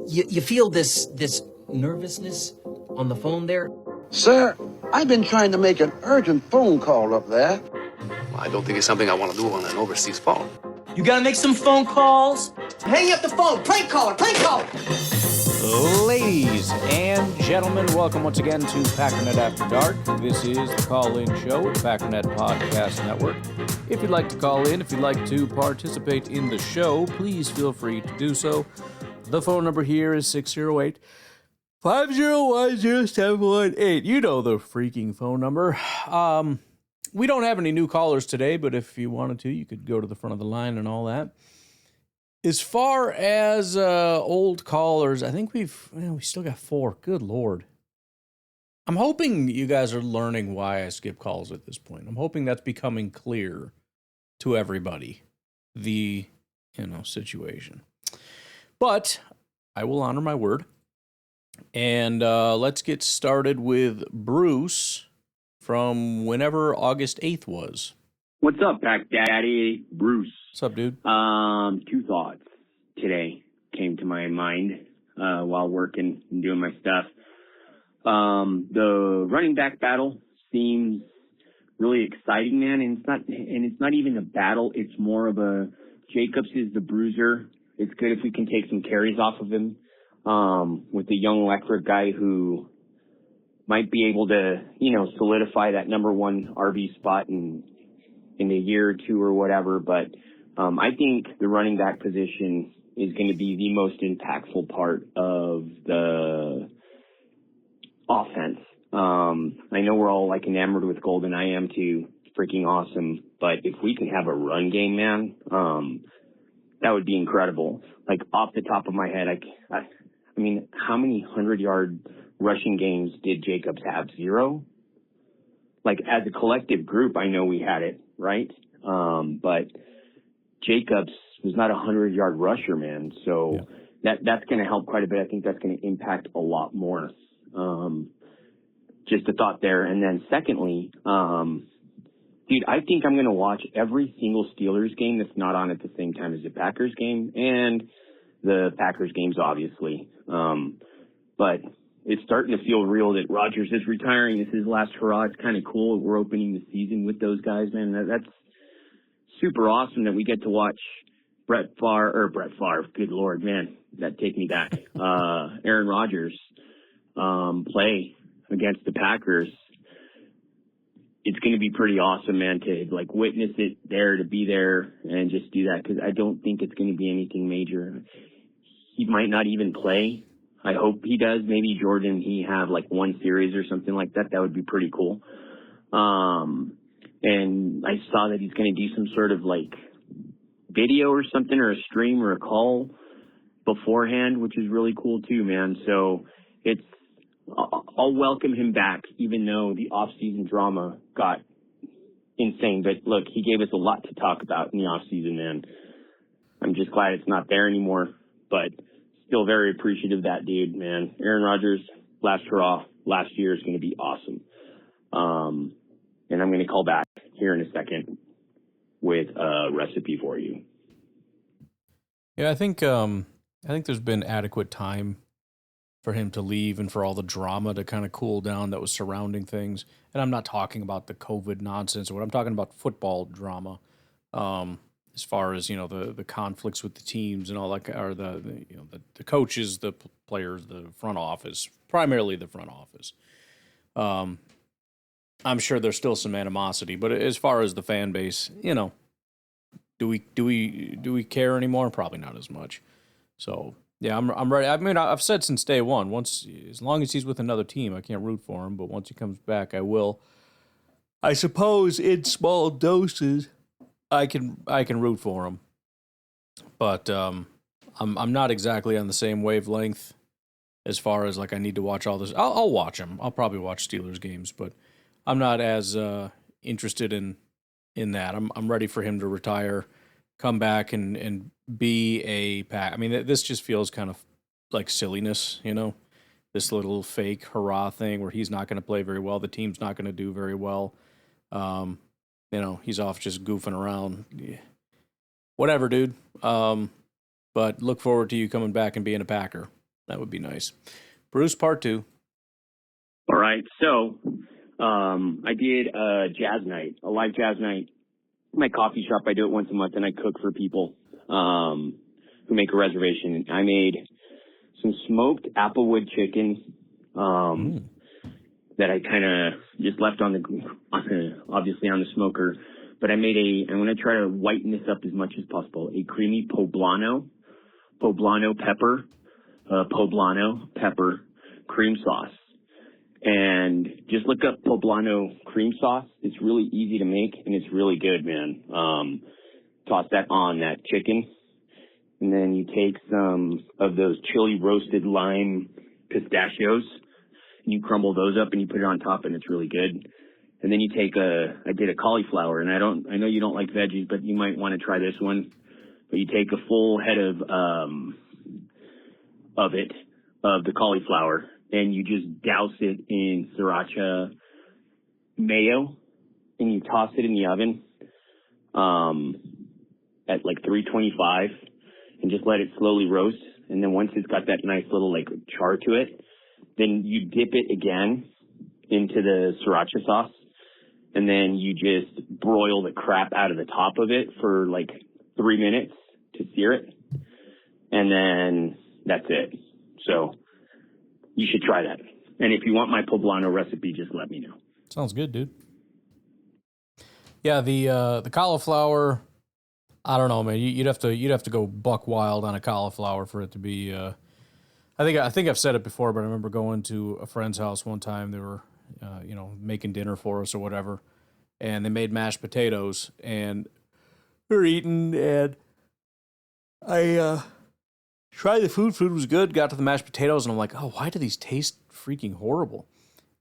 You feel this nervousness on the phone there? Sir, I've been trying to make an urgent phone call up there. Well, I don't think it's something I want to do on an overseas phone. You gotta make some phone calls. Hang up the phone. Prank caller. Prank caller. Ladies and gentlemen, welcome once again to Packernet After Dark. This is the call-in show at Packernet Podcast Network. If you'd like to call in, if you'd like to participate in the show, please feel free to do so. The phone number here is 608-501-0718. You know the freaking phone number. We don't have any new callers today, but if you wanted to, you could go to the front of the line and all that. As far as old callers, I think we still got 4. Good Lord. I'm hoping you guys are learning why I skip calls at this point. I'm hoping that's becoming clear to everybody, the situation. But I will honor my word. And let's get started with Bruce from whenever August 8th was. What's up, Pack Daddy? Bruce. What's up, dude? 2 thoughts today came to my mind while working and doing my stuff. The running back battle seems really exciting, man, and it's not even a battle. It's more of a Jacobs is the bruiser. It's good if we can take some carries off of him with the young electric guy who might be able to, solidify that number 1 RB spot in a year or two or whatever. But I think the running back position is going to be the most impactful part of the offense. I know we're all like enamored with Golden. I am too. It's freaking awesome. But if we can have a run game, man, that would be incredible. Like off the top of my head, I mean, how many 100-yard rushing games did Jacobs have? 0? Like as a collective group, I know we had it, right? But Jacobs was not a 100-yard rusher, man. So that's going to help quite a bit. I think that's going to impact a lot more. Just a thought there. And then secondly, dude, I think I'm going to watch every single Steelers game that's not on at the same time as the Packers game and the Packers games, obviously. But it's starting to feel real that Rodgers is retiring. This is his last hurrah. It's kind of cool. We're opening the season with those guys, man. That's super awesome that we get to watch Brett Favre. Good Lord, man, that take me back. Aaron Rodgers play against the Packers. It's going to be pretty awesome, man, to like witness it there, to be there and just do that. Cause I don't think it's going to be anything major. He might not even play. I hope he does. Maybe Jordan, he have like 1 series or something like that. That would be pretty cool. And I saw that he's going to do some sort of like video or something or a stream or a call beforehand, which is really cool too, man. So I'll welcome him back, even though the off-season drama got insane. But look, he gave us a lot to talk about in the off-season, man. I'm just glad it's not there anymore, but still very appreciative of that dude, man. Aaron Rodgers, last hurrah, last year is going to be awesome. And I'm going to call back here in a second with a recipe for you. Yeah, I think there's been adequate time for him to leave and for all the drama to kind of cool down that was surrounding things. And I'm not talking about the COVID nonsense, I'm talking about football drama. As far as, the conflicts with the teams and all that, or the coaches, the players, the front office, primarily the front office. I'm sure there's still some animosity, but as far as the fan base, do we care anymore? Probably not as much. So yeah, I'm ready. I mean, I've said since day one, as long as he's with another team, I can't root for him, but once he comes back, I will. I suppose in small doses, I can root for him, but I'm not exactly on the same wavelength as far as like I need to watch all this. I'll watch them. I'll probably watch Steelers games, but I'm not as interested in that. I'm ready for him to retire, come back and be a Pack. I mean, this just feels kind of like silliness, this little fake hurrah thing where he's not going to play very well. The team's not going to do very well. He's off just goofing around. Yeah. Whatever, dude. But look forward to you coming back and being a Packer. That would be nice. Bruce, part 2. All right. So I did a jazz night, a live jazz night. My coffee shop, I do it once a month, and I cook for people who make a reservation. I made some smoked applewood chicken that I kind of just left obviously on the smoker. But I'm going to try to whiten this up as much as possible. A creamy poblano pepper cream sauce. And just look up poblano cream sauce. It's really easy to make, and it's really good, man. Toss that on that chicken. And then you take some of those chili roasted lime pistachios, and you crumble those up, and you put it on top, and it's really good. And then you take I did a cauliflower, and I know you don't like veggies, but you might want to try this one. But you take a full head of the cauliflower, and you just douse it in sriracha mayo, and you toss it in the oven at like 325, and just let it slowly roast. And then once it's got that nice little like char to it, then you dip it again into the sriracha sauce, and then you just broil the crap out of the top of it for like 3 minutes to sear it, and then that's it. So you should try that. And if you want my poblano recipe, just let me know. Sounds good, dude. Yeah, the cauliflower, I don't know, man. You'd have to go buck wild on a cauliflower for it to be. I think I've said it before, but I remember going to a friend's house one time. They were, making dinner for us or whatever, and they made mashed potatoes, and we were eating, and I tried the food. Food was good. Got to the mashed potatoes, and I'm like, oh, why do these taste freaking horrible?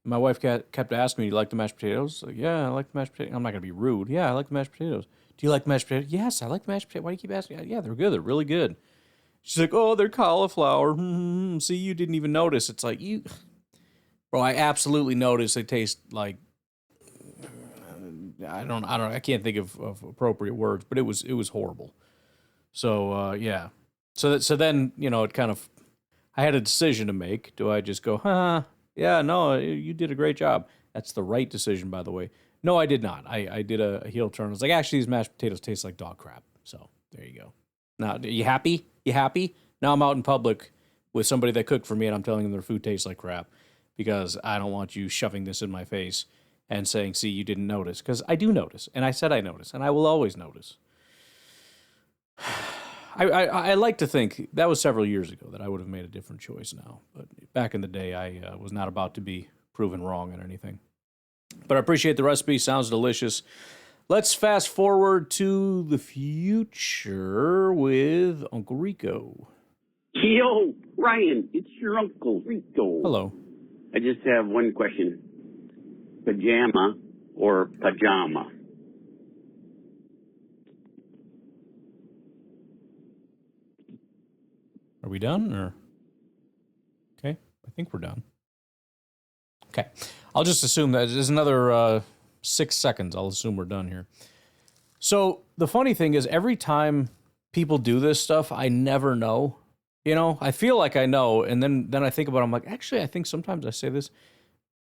And my wife kept asking me, "Do you like the mashed potatoes?" Like, yeah, I like the mashed potatoes. I'm not gonna be rude. Yeah, I like the mashed potatoes. Do you like the mashed potatoes? Yes, I like the mashed potatoes. Why do you keep asking? Yeah, they're good. They're really good. She's like, oh, they're cauliflower. See, you didn't even notice. It's like, bro, I absolutely noticed they taste like, I can't think of appropriate words, but it was horrible. So, yeah. So then, it kind of, I had a decision to make. Do I just go, yeah, no, you did a great job. That's the right decision, by the way. No, I did not. I did a heel turn. I was like, actually, these mashed potatoes taste like dog crap. So there you go. Now, you happy? You happy? Now I'm out in public with somebody that cooked for me, and I'm telling them their food tastes like crap because I don't want you shoving this in my face and saying, see, you didn't notice. Because I do notice, and I said I notice, and I will always notice. I like to think that was several years ago that I would have made a different choice now. But back in the day, I was not about to be proven wrong on anything. But I appreciate the recipe. Sounds delicious. Let's fast forward to the future with Uncle Rico. Yo, Ryan, it's your Uncle Rico. Hello. I just have one question. Pajama or pajama? Are we done? Or okay, I think we're done. Okay. I'll just assume that there's another 6 seconds. I'll assume we're done here. So the funny thing is, every time people do this stuff, I never know. I feel like I know, and then I think about it, I'm like, actually, I think sometimes I say this.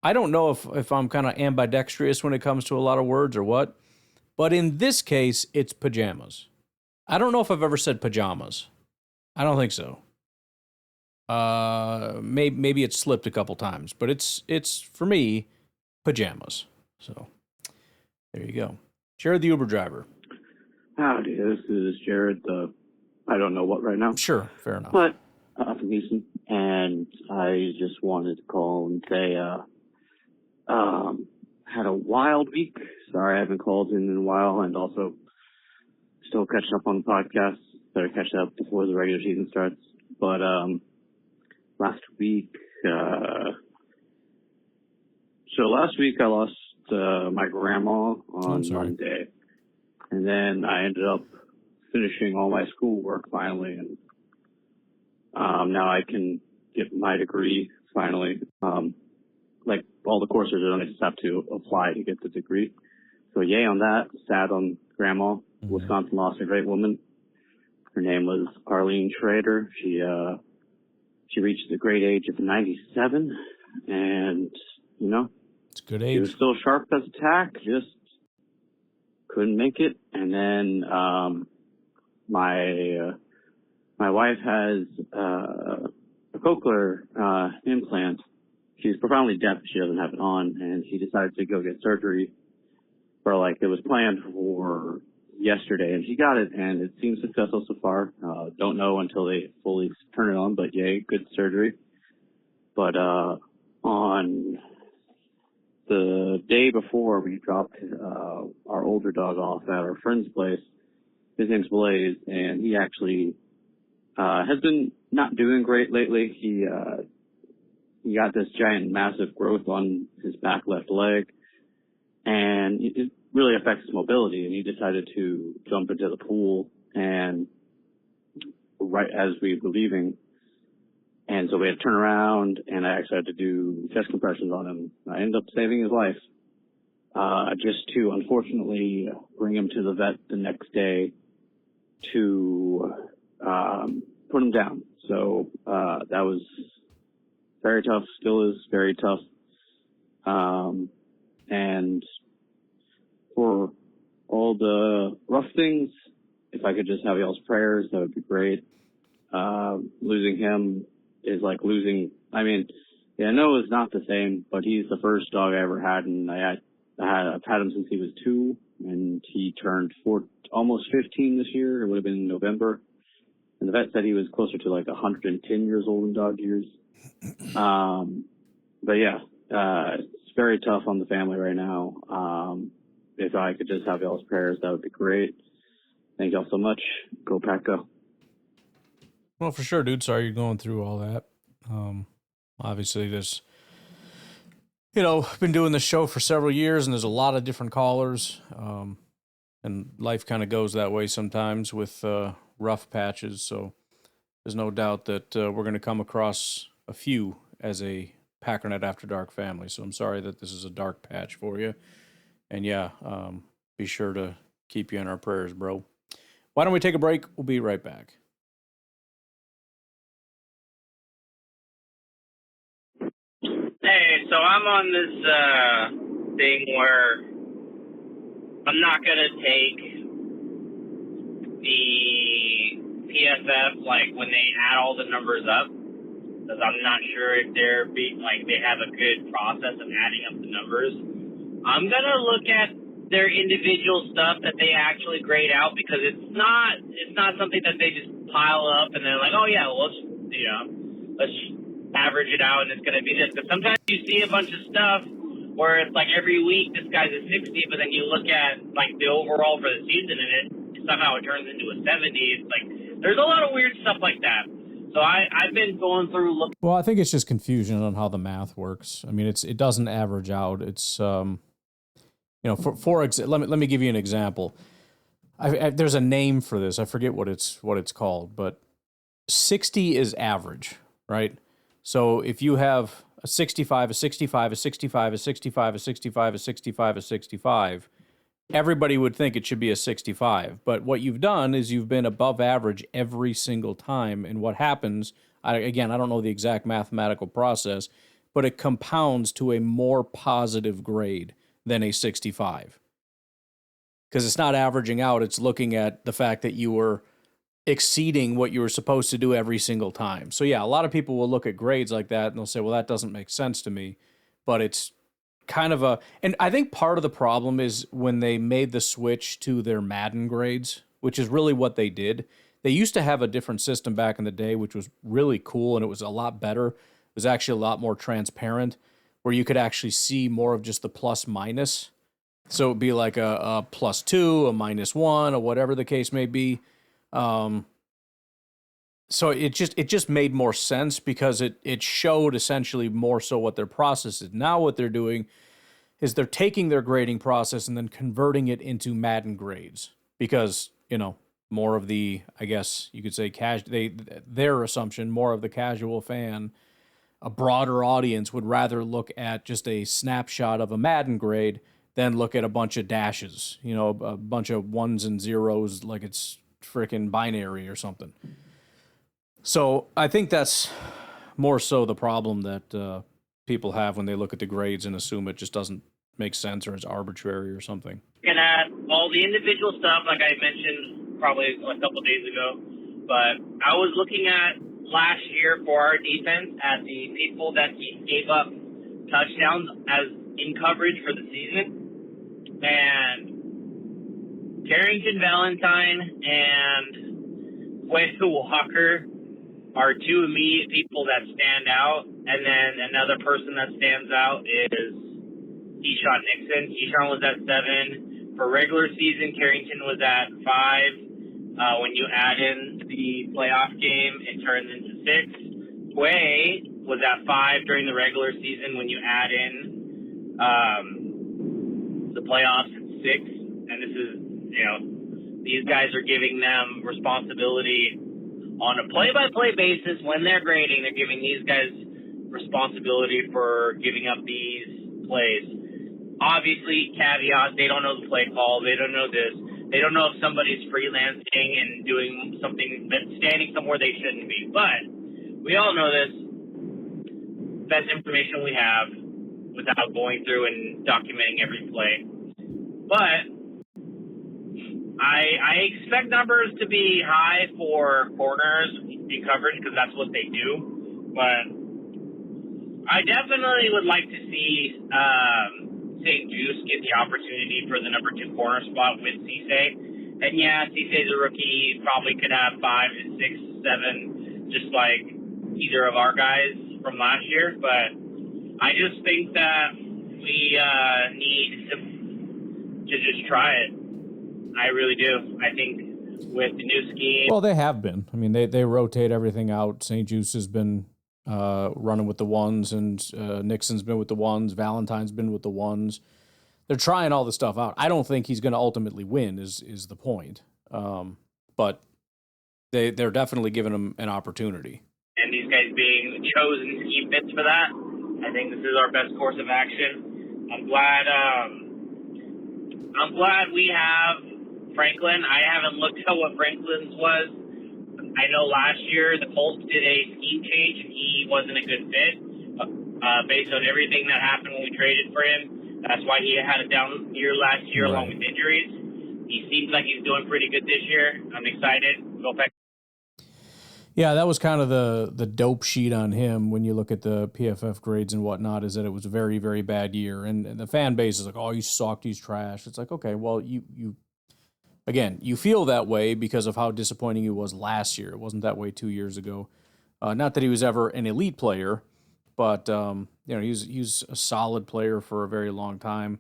I don't know if I'm kind of ambidextrous when it comes to a lot of words or what, but in this case, it's pajamas. I don't know if I've ever said pajamas. I don't think so. Maybe it's slipped a couple times, but it's for me, pajamas. So there you go. Jared, the Uber driver. Howdy, this is Jared, I don't know what right now. Sure, fair enough. But from Houston, and I just wanted to call and say, had a wild week. Sorry I haven't called in a while, and also still catching up on the podcast. Better catch up before the regular season starts. But last week I lost my grandma on Monday, and then I ended up finishing all my schoolwork finally, and now I can get my degree finally. Like all the courses are done, I just have to apply to get the degree. So yay on that. Sad on grandma. Mm-hmm. Wisconsin lost a great woman. Her name was Arlene Schrader. She she reached the great age of 97, and, you know, it's a good she was age. still sharp as a tack, just couldn't make it. And then my wife has a cochlear implant. She's profoundly deaf. She doesn't have it on, and she decided to go get surgery for, like, it was planned for yesterday, and she got it, and it seems successful so far. Don't know until they fully turn it on, but yay, good surgery. But on the day before we dropped our older dog off at our friend's place, his name's Blaze, and he actually has been not doing great lately. He got this giant, massive growth on his back left leg, and it really affects his mobility. And he decided to jump into the pool, and right as we were leaving, and so we had to turn around, and I actually had to do chest compressions on him. I ended up saving his life, just to unfortunately bring him to the vet the next day to put him down. So that was very tough, still is very tough. And for all the rough things, if I could just have y'all's prayers, that would be great. Losing him is like losing, I mean, yeah, Noah is not the same, but he's the first dog I ever had, and I've had him since he was 2, and he turned almost 15 this year. It would have been in November. And the vet said he was closer to like 110 years old in dog years. But yeah, it's very tough on the family right now. If I could just have y'all's prayers, that would be great. Thank y'all so much. Go Pack, go. Well, for sure, dude. Sorry you're going through all that. Obviously, there's, been doing this show for several years, and there's a lot of different callers. And life kind of goes that way sometimes with rough patches. So there's no doubt that we're going to come across a few as a Packernet After Dark family. So I'm sorry that this is a dark patch for you. And yeah, be sure to keep you in our prayers, bro. Why don't we take a break? We'll be right back. Hey, so I'm on this thing where I'm not going to take the PFF, like, when they add all the numbers up, because I'm not sure if they have a good process of adding up the numbers. I'm going to look at their individual stuff that they actually grade out, because it's not something that they just pile up and they're like, oh yeah, well, let's average it out and it's going to be this. Because sometimes you see a bunch of stuff where it's like every week this guy's a 60, but then you look at like the overall for the season and somehow it turns into a 70. It's like there's a lot of weird stuff like that. So I've been going through looking. Well, I think it's just confusion on how the math works. I mean, it doesn't average out. It's let me give you an example. There's a name for this. I forget what it's called, but 60 is average, right? So if you have a 65, a 65, a 65, a 65, a 65, a 65, a 65, everybody would think it should be a 65. But what you've done is you've been above average every single time. And what happens, I don't know the exact mathematical process, but it compounds to a more positive grade than a 65. Because it's not averaging out, it's looking at the fact that you were exceeding what you were supposed to do every single time. So yeah, a lot of people will look at grades like that and they'll say, well, that doesn't make sense to me. But it's kind of and I think part of the problem is when they made the switch to their Madden grades, which is really what they did. They used to have a different system back in the day, which was really cool and it was a lot better. It was actually a lot more transparent, where you could actually see more of just the plus minus. So it'd be like a +2, a -1, or whatever the case may be. So it just made more sense because it showed essentially more so what their process is. Now what they're doing is they're taking their grading process and then converting it into Madden grades because, more of the, I guess you could say their assumption, more of the casual fan, a broader audience would rather look at just a snapshot of a Madden grade than look at a bunch of dashes, a bunch of ones and zeros like it's freaking binary or something. So I think that's, more so the problem that people have when they look at the grades and assume it just doesn't make sense or it's arbitrary or something. And at all the individual stuff, like I mentioned probably a couple days ago, but I was looking at last year for our defense at the people that gave up touchdowns as in coverage for the season, and Carrington Valentine and Wes Walker are two immediate people that stand out, and then another person that stands out is Keyshawn Nixon. Keyshawn was at 7. For regular season, Carrington was at 5. When you add in the playoff game, it turns into 6. Way was at 5 during the regular season. When you add in the playoffs, it's 6. And this is, these guys are giving them responsibility on a play-by-play basis. When they're grading, they're giving these guys responsibility for giving up these plays. Obviously, caveat, they don't know the play call. They don't know this. They don't know if somebody's freelancing and doing something, standing somewhere they shouldn't be. But we all know this. Best information we have without going through and documenting every play. But I expect numbers to be high for corners in coverage because that's what they do. But I definitely would like to see St. Juice get the opportunity for the number 2 corner spot with Cisse. And yeah, Cisse's a rookie. He probably could have 5, 6, 7, just like either of our guys from last year. But I just think that we need to just try it. I really do. I think with the new scheme. Well, they have been. I mean, they rotate everything out. St. Juice has been running with the ones, and Nixon's been with the ones. Valentine's been with the ones. They're trying all the stuff out. I don't think he's going to ultimately win. Is the point? But they're definitely giving him an opportunity. And these guys being chosen scheme fits for that. I think this is our best course of action. I'm glad we have Franklin. I haven't looked at what Franklin's was. I know last year the Colts did a scheme change and he wasn't a good fit based on everything that happened when we traded for him. That's why he had a down year last year along with injuries. He seems like he's doing pretty good this year. I'm excited. Go back. Yeah, that was kind of the dope sheet on him when you look at the PFF grades and whatnot, is that it was a very, very bad year. And the fan base is like, oh, he sucked, he's trash. It's like, okay, well, you feel that way because of how disappointing he was last year. It wasn't that way 2 years ago. Not that he was ever an elite player, but he was a solid player for a very long time.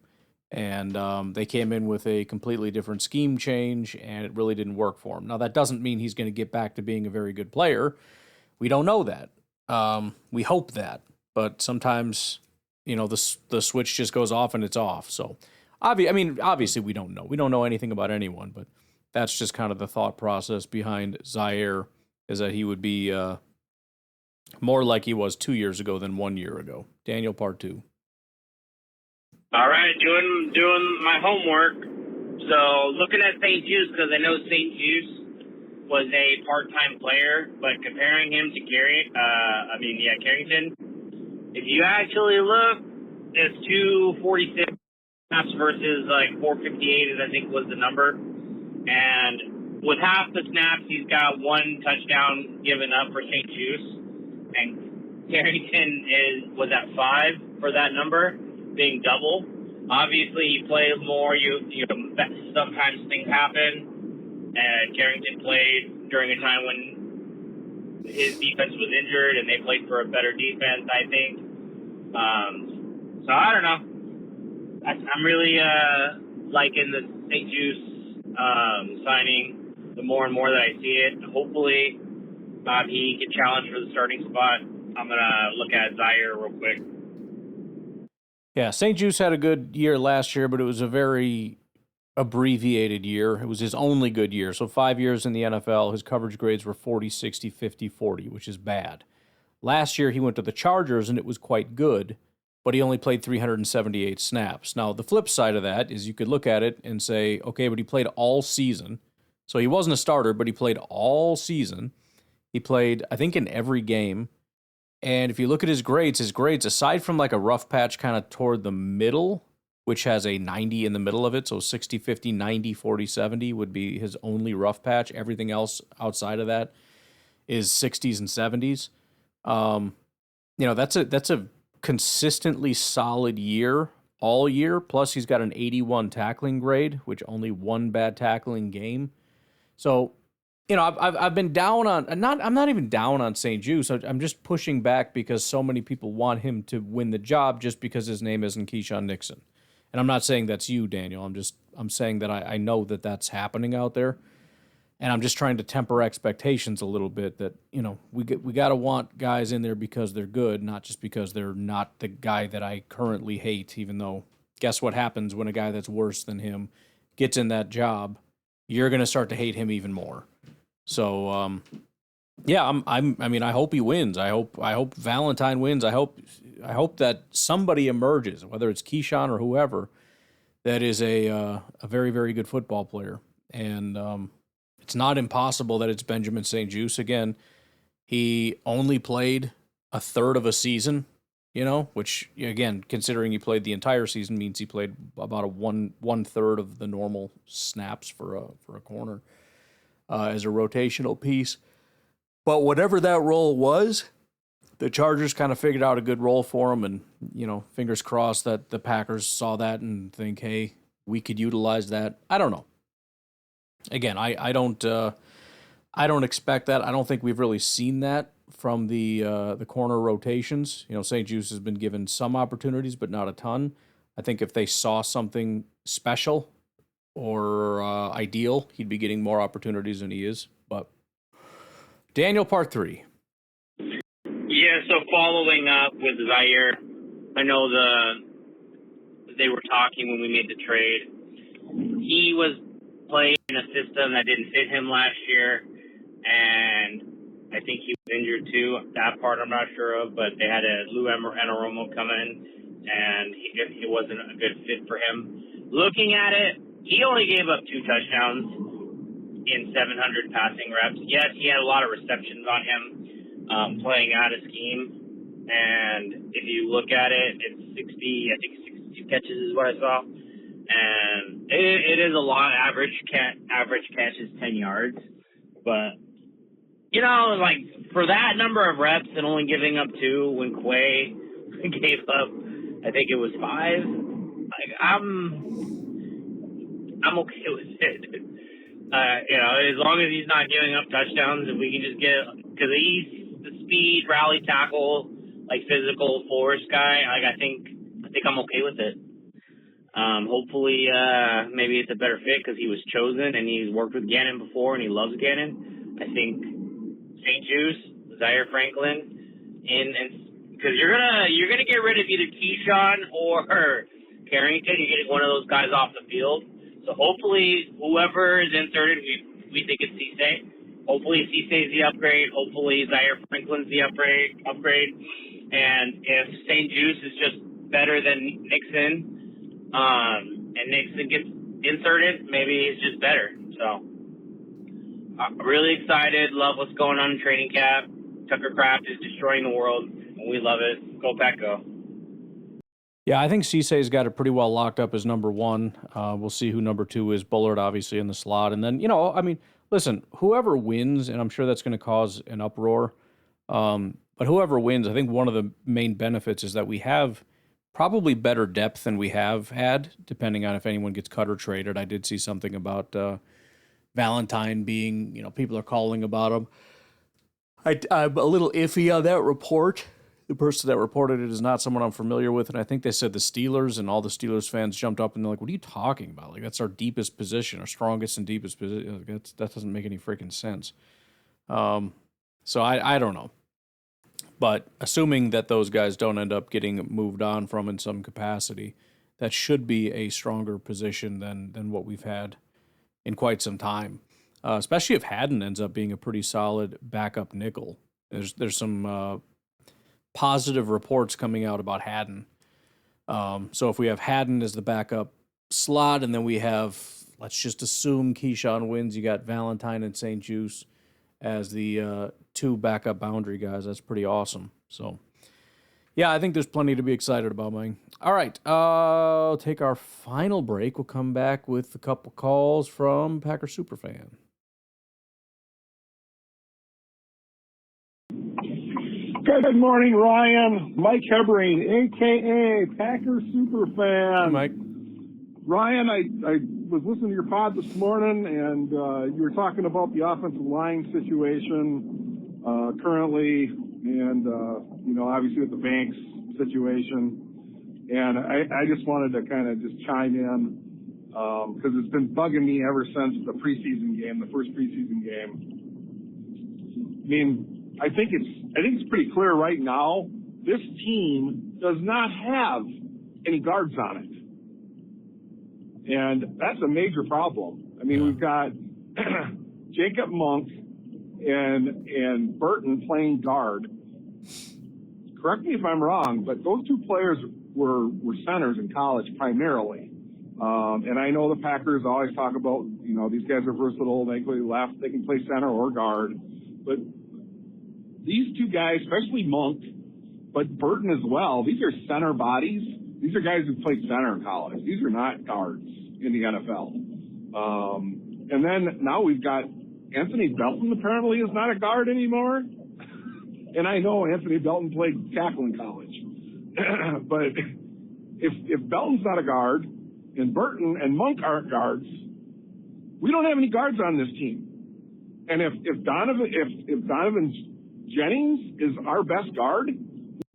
And they came in with a completely different scheme change, and it really didn't work for him. Now, that doesn't mean he's going to get back to being a very good player. We don't know that. We hope that. But sometimes, the switch just goes off and it's off. So, obviously we don't know. We don't know anything about anyone, but that's just kind of the thought process behind Zaire, is that he would be more like he was 2 years ago than 1 year ago. Daniel, part 2. All right, doing my homework. So looking at St. Juice, because I know St. Juice was a part-time player, but comparing him to Carrington, if you actually look, it's 246 snaps versus like 458, I think was the number. And with half the snaps, he's got 1 touchdown given up for St. Juice, and Carrington was at 5 for that number, being double. Obviously, you play more. You sometimes things happen. And Carrington played during a time when his defense was injured, and they played for a better defense, I think. So I don't know. I'm really liking the St. Juice signing. The more and more that I see it, hopefully he can challenge for the starting spot. I'm gonna look at Zaire real quick. Yeah, St. Juice had a good year last year, but it was a very abbreviated year. It was his only good year. So 5 years in the NFL, his coverage grades were 40, 60, 50, 40, which is bad. Last year, he went to the Chargers, and it was quite good, but he only played 378 snaps. Now, the flip side of that is you could look at it and say, okay, but he played all season. So he wasn't a starter, but he played all season. He played, I think, in every game. And if you look at his grades, aside from like a rough patch kind of toward the middle, which has a 90 in the middle of it, so 60, 50, 90, 40, 70 would be his only rough patch. Everything else outside of that is 60s and 70s. That's a consistently solid year all year. Plus, he's got an 81 tackling grade, which only one bad tackling game. So, I've been down on I'm not even down on St. Juste. I'm just pushing back because so many people want him to win the job just because his name isn't Keyshawn Nixon. And I'm not saying that's you, Daniel. I'm saying that I know that that's happening out there. And I'm just trying to temper expectations a little bit that, we got to want guys in there because they're good, not just because they're not the guy that I currently hate, even though guess what happens when a guy that's worse than him gets in that job? You're going to start to hate him even more. So, I hope he wins. I hope Valentine wins. I hope that somebody emerges, whether it's Keyshawn or whoever, that is a very, very good football player. And, it's not impossible that it's Benjamin St. Juste again. He only played a third of a season, which again, considering he played the entire season, means he played about one third of the normal snaps for a corner as a rotational piece. But whatever that role was, the Chargers kind of figured out a good role for him, and fingers crossed that the Packers saw that and think, hey, we could utilize that. I don't know. Again, I don't expect that. I don't think we've really seen that from the corner rotations. St. Juste has been given some opportunities, but not a ton. I think if they saw something special or ideal, he'd be getting more opportunities than he is. But Daniel, part 3. Yeah, so following up with Zaire, I know they were talking when we made the trade. He was playing in a system that didn't fit him last year, and I think he was injured too. That part I'm not sure of, but they had a Lou Anaromo come in, and it wasn't a good fit for him. Looking at it, he only gave up 2 touchdowns in 700 passing reps. Yes, he had a lot of receptions on him playing out of scheme, and if you look at it, it's 62 catches is what I saw. And it is a lot. Average catch is 10 yards. But, for that number of reps and only giving up 2 when Quay gave up, I think it was 5, I'm okay with it. As long as he's not giving up touchdowns, if we can just get, because he's the speed, rally tackle, physical force guy, I think I'm okay with it. Hopefully, maybe it's a better fit because he was chosen and he's worked with Gannon before and he loves Gannon. I think St. Juste, Zaire Franklin, and because you're gonna get rid of either Keyshawn or Carrington. You're getting one of those guys off the field. So hopefully, whoever is inserted, we think it's Cisse. Hopefully, Cisse's the upgrade. Hopefully, Zaire Franklin's the upgrade. And if St. Juste is just better than Nixon. And Nixon gets inserted, maybe he's just better. So, really excited. Love what's going on in training camp. Tucker Kraft is destroying the world, and we love it. Go Pack, go. Yeah, I think Cisse's got it pretty well locked up as number 1. We'll see who number 2 is. Bullard, obviously, in the slot. And then, listen, whoever wins, and I'm sure that's going to cause an uproar, but whoever wins, I think one of the main benefits is that we have probably better depth than we have had, depending on if anyone gets cut or traded. I did see something about Valentine being, people are calling about him. I'm a little iffy on that report. The person that reported it is not someone I'm familiar with, and I think they said the Steelers, and all the Steelers fans jumped up and they're like, what are you talking about? That's our deepest position, our strongest and deepest position. That doesn't make any freaking sense. So I don't know. But assuming that those guys don't end up getting moved on from in some capacity, that should be a stronger position than what we've had in quite some time. Especially if Haddon ends up being a pretty solid backup nickel. There's some positive reports coming out about Haddon. So if we have Haddon as the backup slot, and then we have, let's just assume Keyshawn wins, you got Valentine and St. Juste as the 2 backup boundary guys. That's pretty awesome. So, yeah, I think there's plenty to be excited about, Mike. All right, I'll take our final break. We'll come back with a couple calls from Packer Superfan. Good morning, Ryan. Mike Hebring, a.k.a. Packer Superfan. Hey, Mike. Ryan, I was listening to your pod this morning, and you were talking about the offensive line situation currently, and, obviously with the Banks situation. And I just wanted to kind of just chime in because it's been bugging me ever since the first preseason game. I mean, I think it's pretty clear right now, this team does not have any guards on it. And that's a major problem. I mean, we've got Jacob Monk and Burton playing guard. Correct me if I'm wrong, but those 2 players were centers in college primarily. And I know the Packers always talk about, these guys are versatile. They can play center or guard. But these 2 guys, especially Monk, but Burton as well, these are center bodies. These are guys who played center in college. These are not guards in the NFL. And then now we've got Anthony Belton apparently is not a guard anymore. And I know Anthony Belton played tackle in college. But if Belton's not a guard and Burton and Monk aren't guards, we don't have any guards on this team. And if Donovan Jennings is our best guard,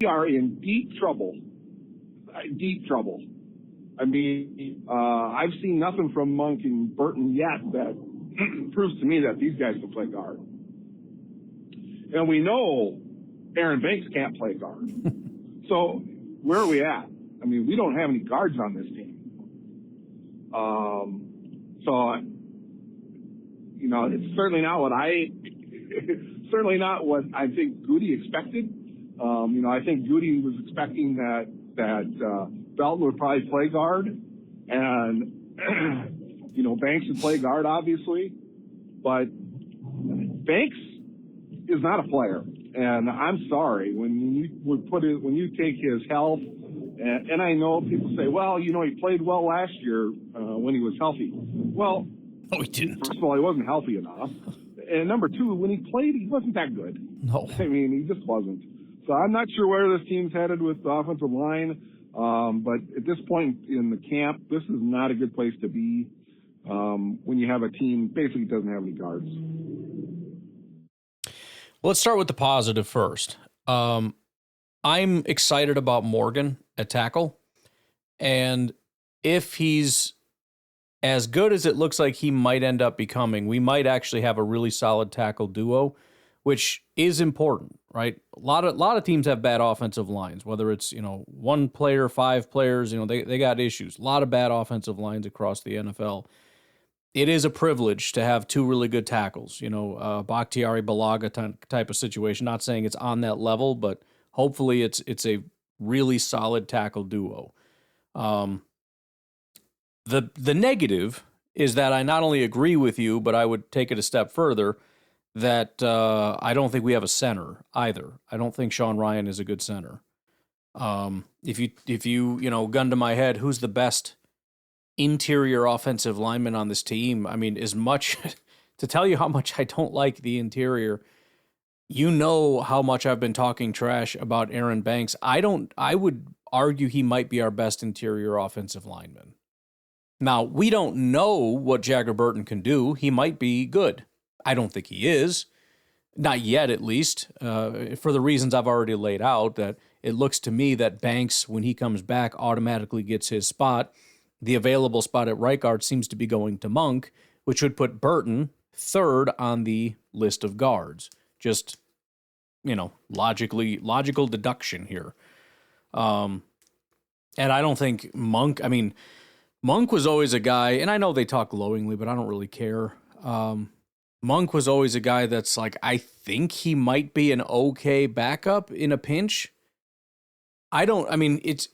we are in deep trouble. Deep trouble. I mean, I've seen nothing from Monk and Burton yet that proves to me that these guys can play guard. And we know Aaron Banks can't play guard. So where are we at? I mean, we don't have any guards on this team. It's certainly not what I think Goody expected. I think Goody was expecting that Belton would probably play guard, and Banks would play guard, obviously. But Banks is not a player, and I'm sorry when you take his health, and I know people say, well, he played well last year when he was healthy. Well, no, he didn't. First of all, he wasn't healthy enough. And number 2, when he played, he wasn't that good. No. I mean, he just wasn't. So I'm not sure where this team's headed with the offensive line. But at this point in the camp, this is not a good place to be when you have a team basically doesn't have any guards. Let's start with the positive first. I'm excited about Morgan at tackle. And if he's as good as it looks like he might end up becoming, we might actually have a really solid tackle duo, which is important, right? A lot of teams have bad offensive lines, whether it's, 1 player, 5 players, they got issues. A lot of bad offensive lines across the NFL. It is a privilege to have 2 really good tackles, Bakhtiari Balaga type of situation. Not saying it's on that level, but hopefully it's a really solid tackle duo. The negative is that I not only agree with you, but I would take it a step further that I don't think we have a center either. I don't think Sean Ryan is a good center. If you gun to my head, who's the best interior offensive lineman on this team? I mean, as much to tell you how much I don't like the interior, how much I've been talking trash about Aaron Banks. I would argue he might be our best interior offensive lineman. Now, we don't know what Jagger Burton can do. He might be good. I don't think he is. Not yet, at least, for the reasons I've already laid out, that it looks to me that Banks, when he comes back, automatically gets his spot. The available spot at right guard seems to be going to Monk, which would put Burton 3rd on the list of guards. Just, logical deduction here. And I don't think Monk was always a guy, and I know they talk glowingly, but I don't really care. Monk was always a guy that's like, I think he might be an okay backup in a pinch. It's,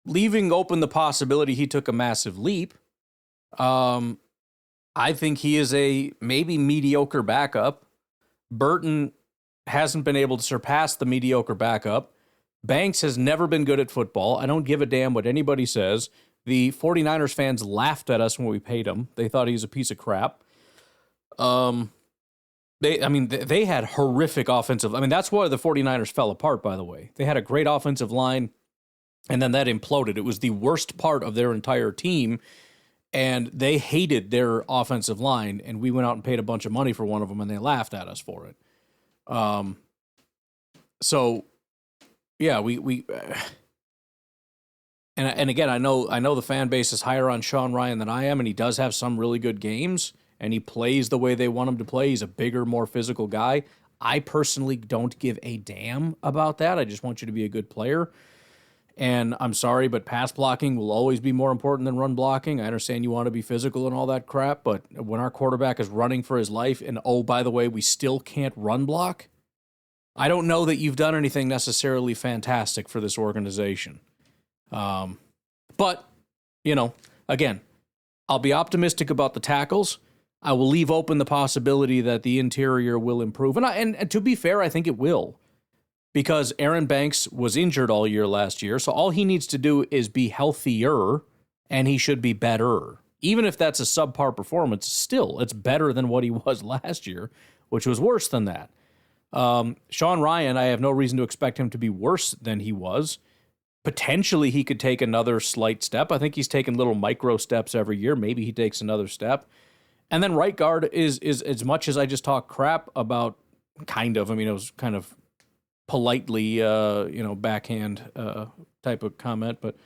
leaving open the possibility he took a massive leap. I think he is a maybe mediocre backup. Burton hasn't been able to surpass the mediocre backup. Banks has never been good at football. I don't give a damn what anybody says. The 49ers fans laughed at us when we paid him. They thought he was a piece of crap. They had horrific offensive. I mean, that's why the 49ers fell apart, by the way. They had a great offensive line, and then that imploded. It was the worst part of their entire team, and they hated their offensive line, and we went out and paid a bunch of money for one of them, and they laughed at us for it. So, yeah, and again, I know the fan base is higher on Sean Ryan than I am, and he does have some really good games, and he plays the way they want him to play. He's a bigger, more physical guy. I personally don't give a damn about that. I just want you to be a good player. And I'm sorry, but pass blocking will always be more important than run blocking. I understand you want to be physical and all that crap, but when our quarterback is running for his life, and oh, by the way, we still can't run block, I don't know that you've done anything necessarily fantastic for this organization. But, again, I'll be optimistic about the tackles. I will leave open the possibility that the interior will improve. And to be fair, I think it will. Because Aaron Banks was injured all year last year, so all he needs to do is be healthier, and he should be better. Even if that's a subpar performance, still, it's better than what he was last year, which was worse than that. Sean Ryan, I have no reason to expect him to be worse than he was. Potentially, he could take another slight step. I think he's taken little micro steps every year. Maybe he takes another step. And then right guard is as much as I just talk crap about, kind of, it was kind of politely, backhand type of comment, but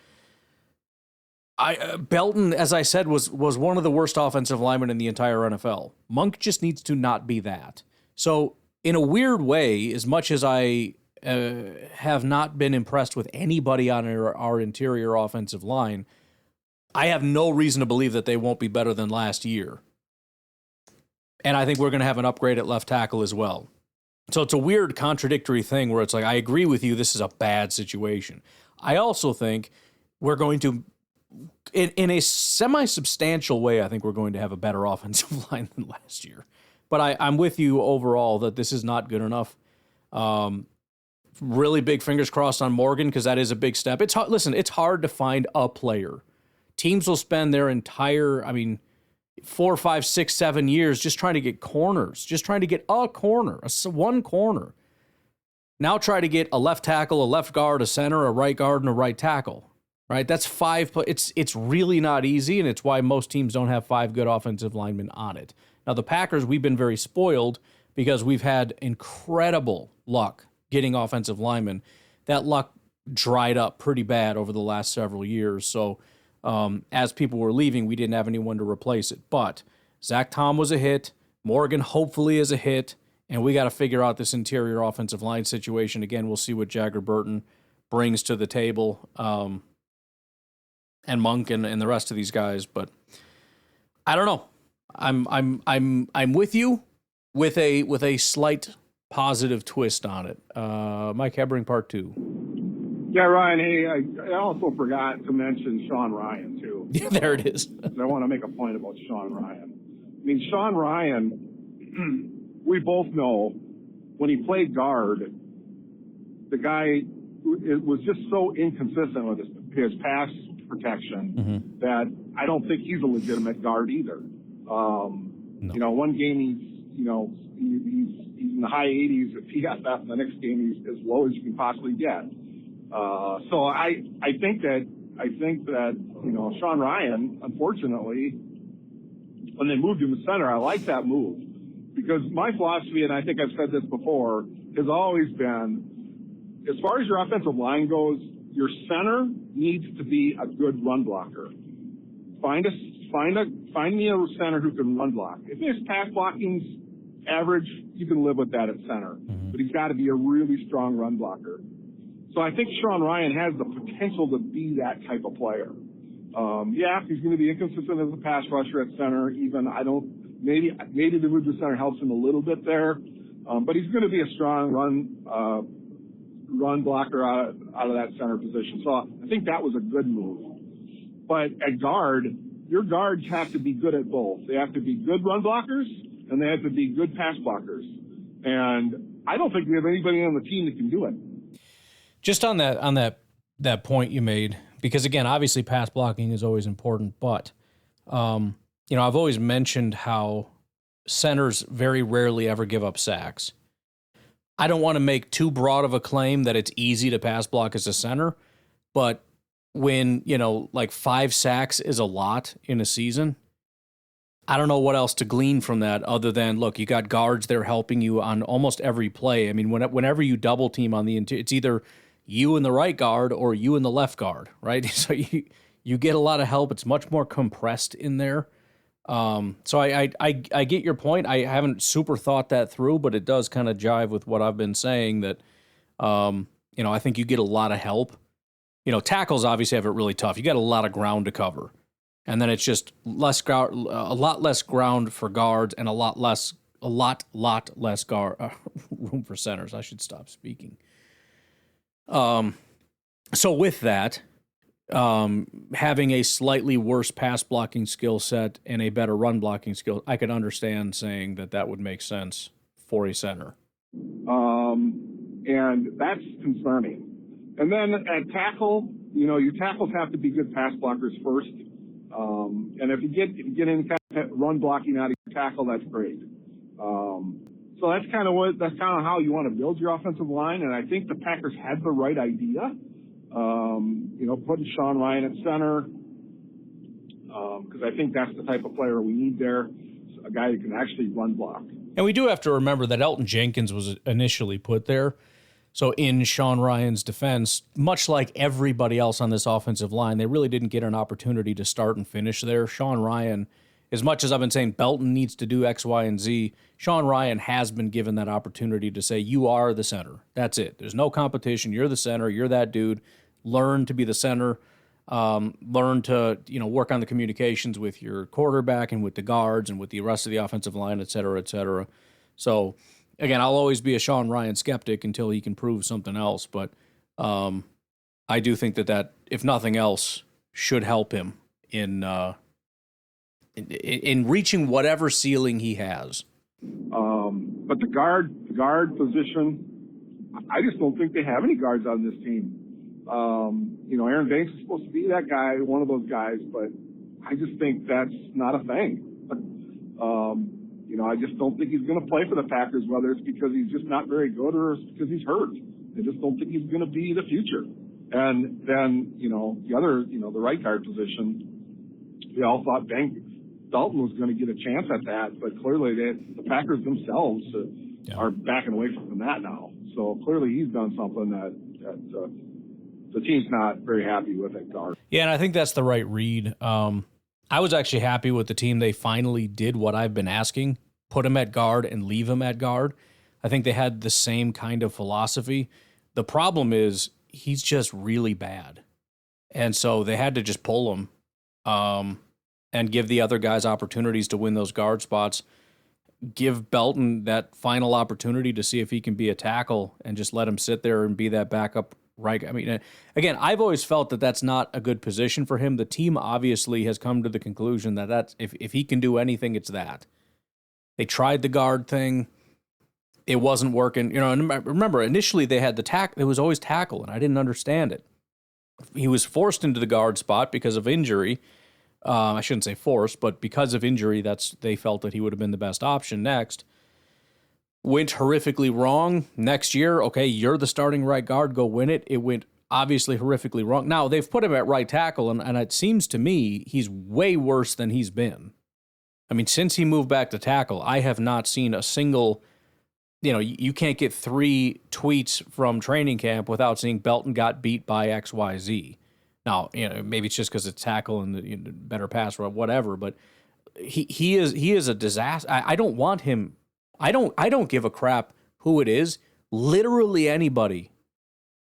Belton, as I said, was one of the worst offensive linemen in the entire NFL. Monk just needs to not be that. So, in a weird way, as much as I have not been impressed with anybody on our interior offensive line, I have no reason to believe that they won't be better than last year. And I think we're going to have an upgrade at left tackle as well. So it's a weird contradictory thing where it's like, I agree with you, this is a bad situation. I also think we're going to, in a semi-substantial way, I think we're going to have a better offensive line than last year. But I'm with you overall that this is not good enough. Really big fingers crossed on Morgan, because that is a big step. It's hard to find a player. Teams will spend their entire, 4, 5, 6, 7 years just trying to get corners, just trying to get a corner, one corner. Now try to get a left tackle, a left guard, a center, a right guard, and a right tackle. Right? That's 5. It's really not easy, and it's why most teams don't have 5 good offensive linemen on it. Now, the Packers, we've been very spoiled because we've had incredible luck getting offensive linemen. That luck dried up pretty bad over the last several years. So as people were leaving, we didn't have anyone to replace it. But Zach Tom was a hit. Morgan hopefully is a hit. And we got to figure out this interior offensive line situation. Again, we'll see what Jagger Burton brings to the table, and Monk and the rest of these guys. But I don't know. I'm with you with a slight positive twist on it. Mike Hebring, part 2. Yeah, Ryan, hey, I also forgot to mention Sean Ryan, too. Yeah, there it is. I want to make a point about Sean Ryan. Sean Ryan, we both know when he played guard, the guy was just so inconsistent with his pass protection that I don't think he's a legitimate guard either. No. One game he's in the high 80s. If he got that in the next game, he's as low as you can possibly get. So I think that Sean Ryan, unfortunately, when they moved him to center, I like that move, because my philosophy, and I think I've said this before, has always been, as far as your offensive line goes, your center needs to be a good run blocker. Find me a center who can run block. If his pass blocking's average, you can live with that at center. But he's got to be a really strong run blocker. So I think Sean Ryan has the potential to be that type of player. He's going to be inconsistent as a pass rusher at center. Maybe the move to center helps him a little bit there. But he's going to be a strong run blocker out of that center position. So I think that was a good move. But at guard, your guards have to be good at both. They have to be good run blockers, and they have to be good pass blockers. And I don't think we have anybody on the team that can do it. Just on that point you made, because again, obviously pass blocking is always important, but I've always mentioned how centers very rarely ever give up sacks. I don't want to make too broad of a claim that it's easy to pass block as a center, but when, 5 sacks is a lot in a season, I don't know what else to glean from that other than, look, you got guards there helping you on almost every play. I mean, whenever you double team on the interior, it's either you and the right guard or you and the left guard, right? So you get a lot of help. It's much more compressed in there. So I get your point. I haven't super thought that through, but it does kind of jive with what I've been saying that, I think you get a lot of help. Tackles obviously have it really tough. You got a lot of ground to cover. And then it's just a lot less ground for guards and a lot less guard room for centers. I should stop speaking. So with that, having a slightly worse pass blocking skill set and a better run blocking skill, I could understand saying that would make sense for a center. And that's concerning. And then at tackle, your tackles have to be good pass blockers first. And if you get any kind of run blocking out of your tackle, that's great. So that's kind of how you want to build your offensive line. And I think the Packers had the right idea. Putting Sean Ryan at center, because I think that's the type of player we need there, a guy who can actually run block. And we do have to remember that Elton Jenkins was initially put there. So in Sean Ryan's defense, much like everybody else on this offensive line, they really didn't get an opportunity to start and finish there. Sean Ryan, as much as I've been saying Belton needs to do X, Y, and Z, Sean Ryan has been given that opportunity to say, you are the center. That's it. There's no competition. You're the center. You're that dude. Learn to be the center. Learn to work on the communications with your quarterback and with the guards and with the rest of the offensive line, et cetera, et cetera. So, again, I'll always be a Sean Ryan skeptic until he can prove something else. But I do think that, if nothing else, should help him in reaching whatever ceiling he has. But the guard position, I just don't think they have any guards on this team. Aaron Banks is supposed to be that guy, one of those guys, but I just think that's not a thing. I just don't think he's going to play for the Packers, whether it's because he's just not very good or it's because he's hurt. I just don't think he's going to be the future. And then, the other, the right guard position, we all thought Dalton was going to get a chance at that, but clearly the Packers themselves are backing away from that now. So clearly he's done something that the team's not very happy with at guard. Yeah, and I think that's the right read. I was actually happy with the team. They finally did what I've been asking, put him at guard and leave him at guard. I think they had the same kind of philosophy. The problem is he's just really bad. And so they had to just pull him and give the other guys opportunities to win those guard spots. Give Belton that final opportunity to see if he can be a tackle and just let him sit there and be that backup. Right. I mean, again, I've always felt that that's not a good position for him. The team obviously has come to the conclusion that that's if he can do anything, it's that. They tried the guard thing. It wasn't working. And remember, initially they had the tackle. It was always tackle, and I didn't understand it. He was forced into the guard spot because of injury. I shouldn't say forced, but because of injury, they felt that he would have been the best option next. Went horrifically wrong. Next year, okay, you're the starting right guard, go win it. It went obviously horrifically wrong. Now, they've put him at right tackle, and it seems to me he's way worse than he's been. I mean, since he moved back to tackle, I have not seen a single, you can't get 3 tweets from training camp without seeing Belton got beat by XYZ. Now, maybe it's just because it's tackle and the better pass or whatever, but he is a disaster. I don't want him. I don't give a crap who it is. Literally anybody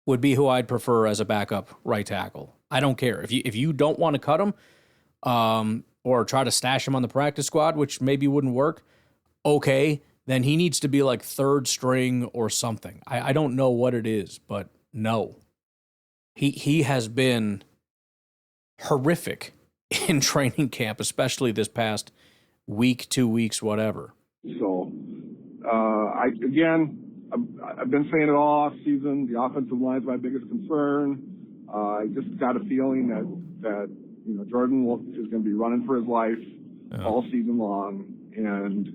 would be who I'd prefer as a backup right tackle. I don't care. If you don't want to cut him or try to stash him on the practice squad, which maybe wouldn't work, okay, then he needs to be like 3rd string or something. I don't know what it is, but no. He has been horrific in training camp, especially this past week, 2 weeks, whatever. So, I've been saying it all off season. The offensive line is my biggest concern. I just got a feeling that Jordan is going to be running for his life all season long, and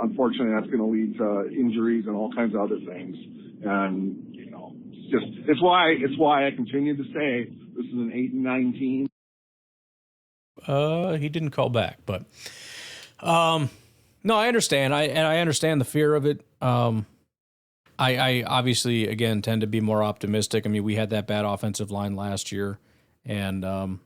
unfortunately, that's going to lead to injuries and all kinds of other things. And it's why I continue to say this is an 8-9 team. He didn't call back, but no, I understand. I understand the fear of it. I obviously, again, tend to be more optimistic. I mean, we had that bad offensive line last year, and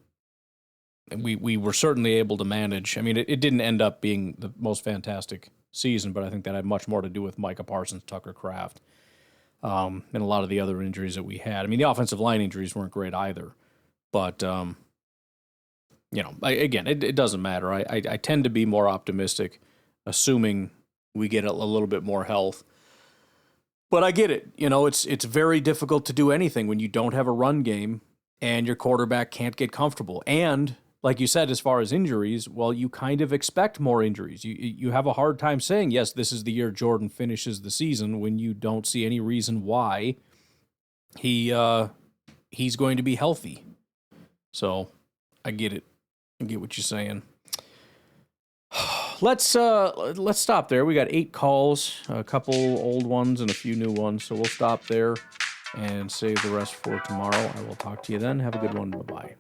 we were certainly able to manage. I mean, it didn't end up being the most fantastic season, but I think that had much more to do with Micah Parsons, Tucker Kraft, and a lot of the other injuries that we had. I mean, the offensive line injuries weren't great either, but it doesn't matter. I tend to be more optimistic, assuming we get a little bit more health. But I get it. It's very difficult to do anything when you don't have a run game and your quarterback can't get comfortable. And like you said, as far as injuries, well, you kind of expect more injuries. You have a hard time saying, yes, this is the year Jordan finishes the season, when you don't see any reason why he's going to be healthy. So I get it. I get what you're saying. Let's stop there. We got 8 calls, a couple old ones and a few new ones, so we'll stop there and save the rest for tomorrow. I will talk to you then. Have a good one. Bye-bye.